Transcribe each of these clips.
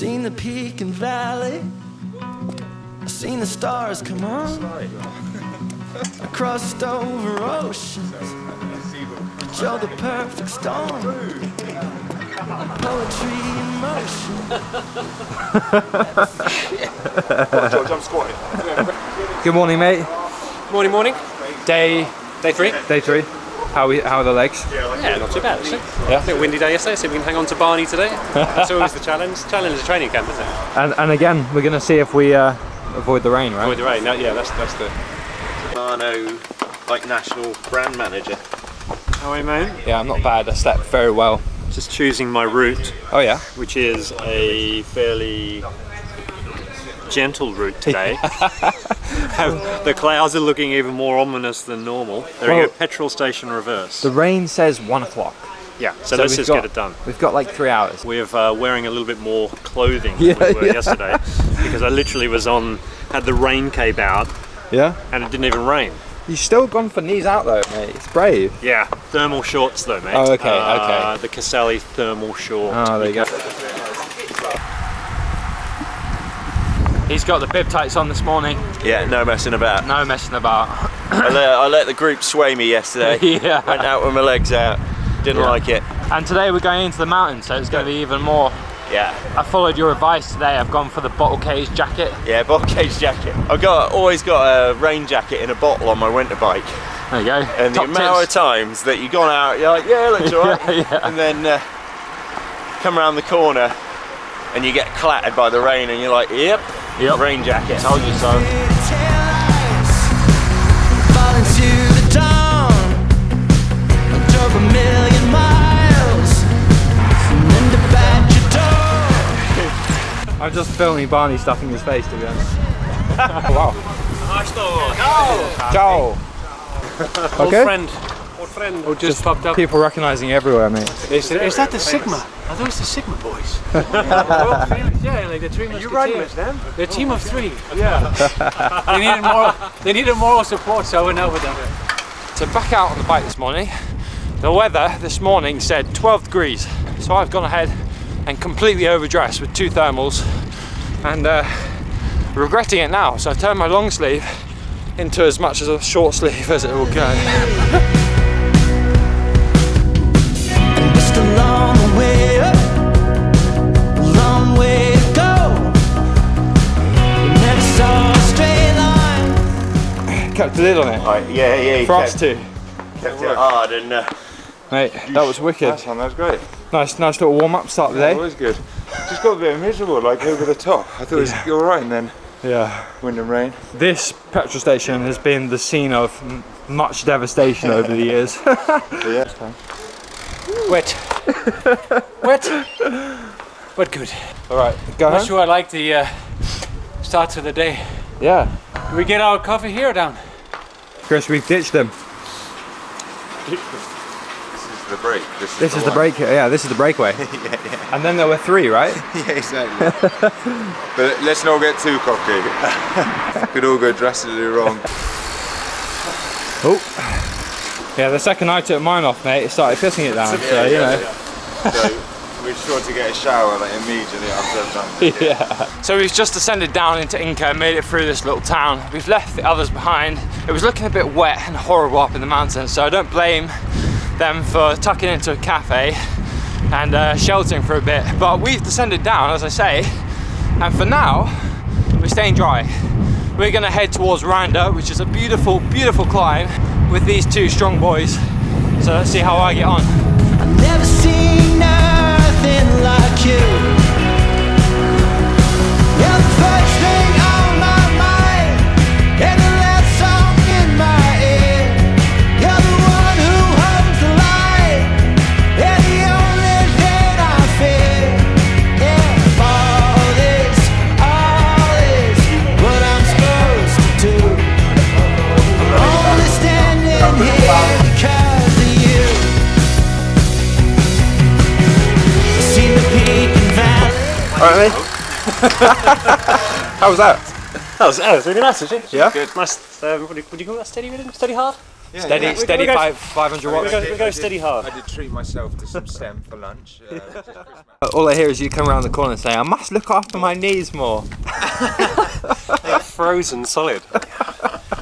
seen the peak and valley, I've seen the stars come on. I crossed over oceans, you're the perfect storm. Poetry in motion. George, I'm squatting. Good morning, mate. Morning. Day 3. Day 3. How are the legs? Yeah, not too bad actually. Yeah. A bit windy day yesterday, so we can hang on to Barney today. That's always the challenge. Challenge is a training camp, isn't it? And again, we're going to see if we avoid the rain, right? Avoid the rain. No, yeah, that's the. Mano, like national brand manager. How are you, man? Yeah, I'm not bad. I slept very well. Just choosing my route, Oh yeah. which is a fairly gentle route today. The clouds are looking even more ominous than normal. They're in a petrol station reverse. The rain says 1 o'clock. Yeah, so let's just get it done. We've got like 3 hours. We're wearing a little bit more clothing than we were yesterday, because I literally had the rain cape out, Yeah. and it didn't even rain. You've still gone for knees out though, mate. It's brave. Yeah, thermal shorts though, mate. Oh, okay, okay. The Caselli thermal short. Oh, there you go. He's got the bib tights on this morning. Yeah, no messing about. No messing about. I let the group sway me yesterday. Yeah. Went out with my legs out. Didn't like it. And today we're going into the mountains, so it's going to be even more. Yeah. I followed your advice today. I've gone for the bottle cage jacket. Yeah, bottle cage jacket. Always got a rain jacket in a bottle on my winter bike. There you go. And Top the amount tips. of times that you've gone out, you're like, yeah, looks alright. Yeah. And then come around the corner and you get clattered by the rain and you're like, yep. Rain jacket. Told you so. Falling to the dawn. I drove 1,000,000 miles and then to Badger door. I'm just filming Barney stuffing his face, to be honest. Wow. Ciao. Okay. Old friend who just popped up. People recognizing you everywhere, mate. Is that the Sigma? Are those the Sigma boys? Yeah, like the 3 Musketeers. You riding with them? They're a team of 3. Yeah. They needed moral support, so I went out with them. So back out on the bike this morning. The weather this morning said 12 degrees. So I've gone ahead and completely overdressed with 2 thermals and regretting it now. So I've turned my long sleeve into as much as a short sleeve as it will go. Just a long way up, a long way to go. We never saw a straight line. Kept the lid on it. Right, yeah. For us two. Kept it hard and Mate, that was wicked. That was great. Nice little warm up start of the It day. was good. Just got a bit miserable, like over the top. I thought it was alright, and then Yeah. wind and rain. This petrol station has been the scene of much devastation over the years. Yeah. Wet. Wet. But good. Alright, go Not home. sure I like the start to the day. Yeah. Do we get our coffee here or down? Chris, we've ditched them. This is the break. This is the break. Yeah, this is the breakaway. Yeah. And then there were 3, right? Yeah, exactly. But let's not get too cocky. Could all go drastically wrong. Oh. Yeah, the second I took mine off, mate, it started pissing it down. So you know. So we're sure to get a shower like immediately after I've done it. Yeah. So we've just descended down into Inca, made it through this little town. We've left the others behind. It was looking a bit wet and horrible up in the mountains, so I don't blame them for tucking into a cafe and sheltering for a bit. But we've descended down, as I say, and for now, we're staying dry. We're gonna head towards Randa, which is a beautiful, beautiful climb with these 2 strong boys. So let's see how I get on. I've never seen nothing like you. You're the first thing on my mind, and the last song in my ear. You're the one who holds the light, and the only thing I fear. Yeah, all is what I'm supposed to do. I'm only standing here because of you. Seen the peak and valley. Alright, mate. How was that? That was really nice, actually. Yeah? Good. Nice. What do you call that? Steady rhythm? Steady hard? Steady 500 watts. We go steady hard. I did treat myself to some stem for lunch. All I hear is you come around the corner and say, I must look after my knees more. They're frozen solid.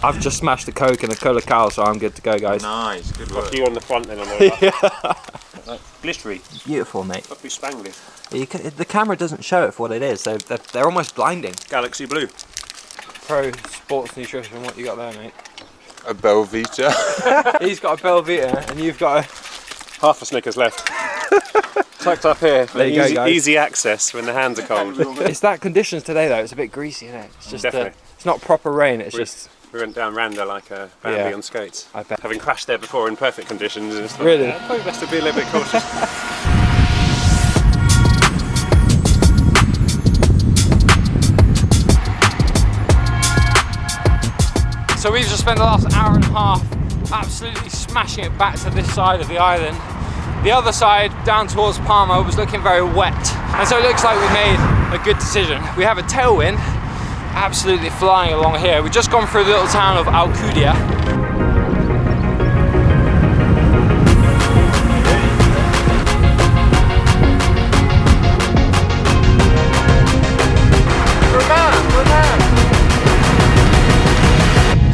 I've just smashed a Coke and a Cola Cow, so I'm good to go, guys. Nice, good work. You on the front then on the Blistery. Beautiful, mate. Must be spangly. The camera doesn't show it for what it is. They're almost blinding. Galaxy blue. Pro Sports Nutrition, what you got there, mate? A Belvita. He's got a Belvita and you've got a... Half a Snickers left. Tucked up here for There you go, guys. easy access when the hands are cold. It's that conditions today though, it's a bit greasy, isn't it? It's just Definitely. it's not proper rain, it's just... We went down Randa like a Bambi Yeah. on skates. I bet. Having crashed there before in perfect conditions, it's like, Really? yeah, probably best to be a little bit cautious. So we've just spent the last hour and a half absolutely smashing it back to this side of the island. The other side, down towards Palma, was looking very wet. And so it looks like we made a good decision. We have a tailwind, absolutely flying along here. We've just gone through the little town of Alcudia.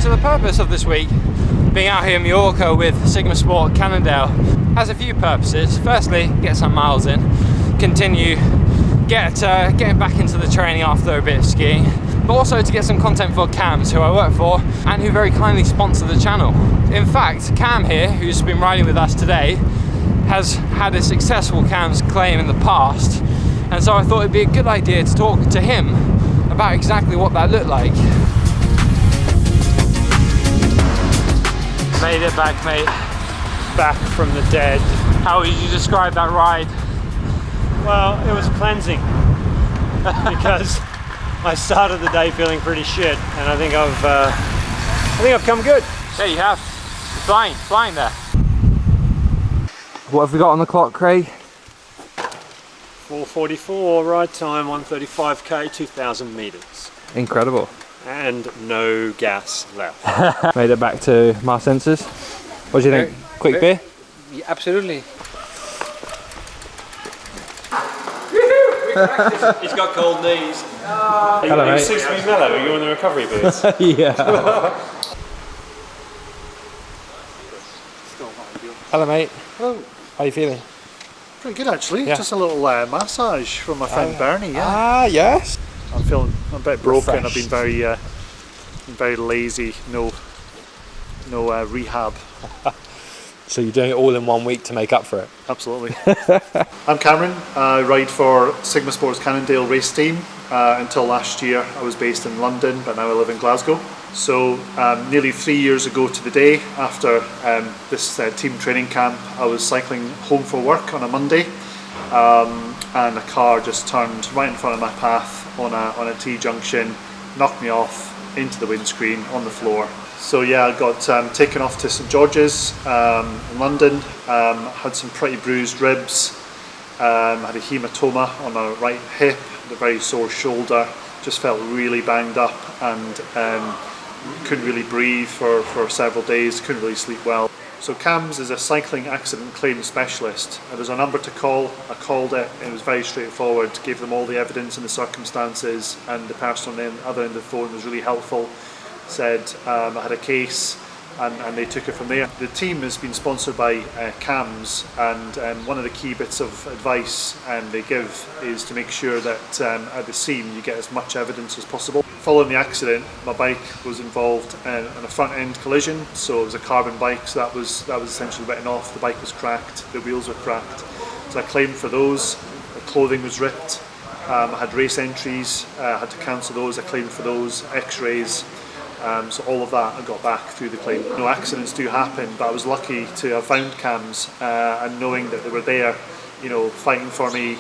So the purpose of this week, being out here in Majorca with Sigma Sports Cannondale, has a few purposes. Firstly, get some miles in, continue getting back into the training after a bit of skiing, but also to get some content for Cams, who I work for and who very kindly sponsor the channel. In fact, Cam here, who's been riding with us today, has had a successful Cams claim in the past, and so I thought it'd be a good idea to talk to him about exactly what that looked like. Made it back, mate. Back from the dead. How would you describe that ride? Well, it was cleansing because I started the day feeling pretty shit, and I think I've come good. Yeah, you have. You're flying there. What have we got on the clock, Craig? 4:44 ride time, 135k, 2,000 meters, Incredible. and no gas left. Made it back to Marsenses. What do you think? Quick beer? Yeah, absolutely. He's got cold knees. Hello, mate. Seems to be mellow. Are you on the recovery boots? Yeah. Hello, mate. Hello. How you feeling? Pretty good actually. Yeah. Just a little massage from my friend Bernie. Yeah. Ah, yes. I'm feeling a bit broken. Refreshed. I've been very lazy. No rehab. So you're doing it all in 1 week to make up for it? Absolutely. I'm Cameron. I ride for Sigma Sports Cannondale race team. Until last year I was based in London, but now I live in Glasgow. So nearly 3 years ago to the day, after this team training camp, I was cycling home for work on a Monday, and a car just turned right in front of my path on a T-junction, knocked me off into the windscreen on the floor. So yeah, I got taken off to St George's in London, had some pretty bruised ribs, had a hematoma on my right hip, had a very sore shoulder, just felt really banged up, and couldn't really breathe for several days, couldn't really sleep well. So CAMS is a cycling accident claim specialist. There's a number to call. I called it, and it was very straightforward, gave them all the evidence and the circumstances, and the person on the other end of the phone was really helpful. Said I had a case, and they took it from there. The team has been sponsored by CAMS, and one of the key bits of advice they give is to make sure that at the scene you get as much evidence as possible. Following the accident, my bike was involved in a front end collision, so it was a carbon bike, so that was essentially written off. The bike was cracked, the wheels were cracked, so I claimed for those. The clothing was ripped, I had race entries, I had to cancel those, I claimed for those, x-rays. So all of that I got back through the claim. No accidents do happen, but I was lucky to have found CAMS and knowing that they were there, you know, fighting for me,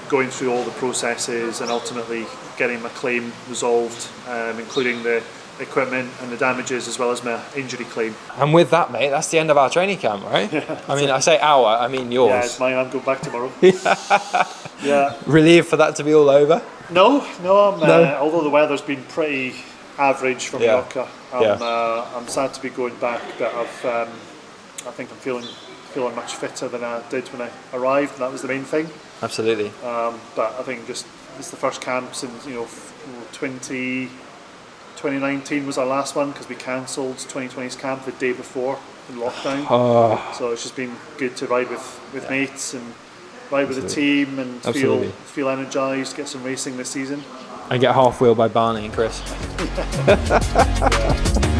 going through all the processes and ultimately getting my claim resolved, including the equipment and the damages as well as my injury claim. And with that, mate, that's the end of our training camp, right? I mean, I say our, I mean yours. Yeah, it's mine. I'm going back tomorrow. Yeah. Relieved for that to be all over? No. Although the weather's been pretty average for Yeah. Majorca. I'm sad to be going back, but I think I'm feeling much fitter than I did when I arrived, and that was the main thing. Absolutely. But I think just it's the first camp since 2019 was our last one because we cancelled 2020's camp the day before in lockdown. So it's just been good to ride with mates and ride with the team and feel energised, get some racing this season. And get half wheeled by Barney and Chris. Yeah.